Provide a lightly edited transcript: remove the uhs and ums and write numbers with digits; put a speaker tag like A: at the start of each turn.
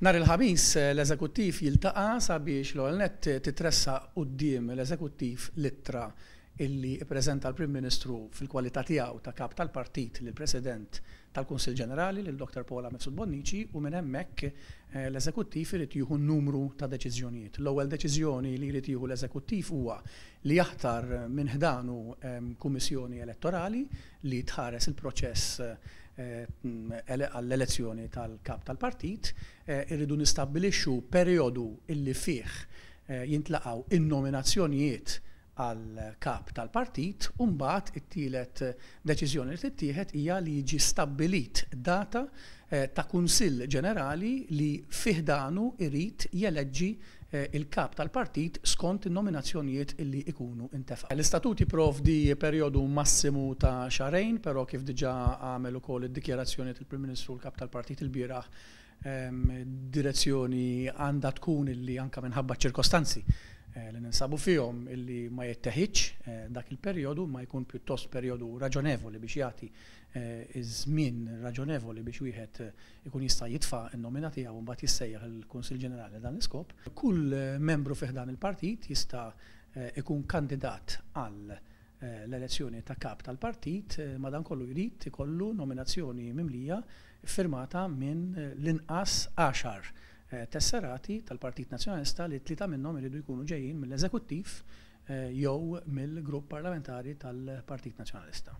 A: Nhar il-ħamis l-eżekuttiv jiltaqa' sabiex l-ewwel nett titressaq quddiem l-eżekuttiv littra illi ppreżenta l-Prim Ministru fil-kwalità tiegħu ta' kap tal-partit lill-President tal-Kunsill Ġenerali lil Dr. Paula Mifsud Bonnici u minn hemmhekk l-eżekuttiv irid jieħu n-numru ta' deċiżjonijiet. L-ewwel deċiżjoni li jrid jieħu l-eżekuttiv huwa li jaħtar minn ħdanu kummissjoni elettorali li tħares il-proċess għall-elezzjoni tal-kap tal-partit, irridu nistabbilixxu perjodu illi fih jintlaqgħu in-nominazzjonijiet għal kap tal-partit u mbagħad it-tielet deċiżjoni li tittieħed hija li jiġi stabbilit data ta' Kunsill Ġenerali li fih danu irid jeleġġi il-kap tal-partit skont in-nominazzjonijiet illi ikunu intefaq. L-istatut jipprovdi perjodu massimu ta' xahrejn, però kif diġà għamel ukoll id-dikjarazzjoni tal-Prim Ministru l-kap tal-partit il-bieraħ, direzzjoni għandha tkun illi anke minħabba ċirkostanzi li ninsabu fihom illi ma jitteħħitx dak il-perjodu ma jkun pjuttost perjodu raġonevoli biex jagħti żmien raġonevoli biex wieħed ikun jista' jitfa' n-nomina tiegħu mbagħad jissejjaħ il-Kunsill Ġenerali dan l-iskop. Kull membru fih dan il-partit jista' ikun kandidat għal l-elezzjoni ta' kap tal-partit, madankollu jrid ikollu nominazzjoni mimlija firmata minn l-inqas 10 tesserati tal-Partit Nazzjonalista li 3 minnhom iridu jkunu ġejjin mill-Eżekuttiv jew mill-Grupp Parlamentari tal-Partit Nazzjonalista.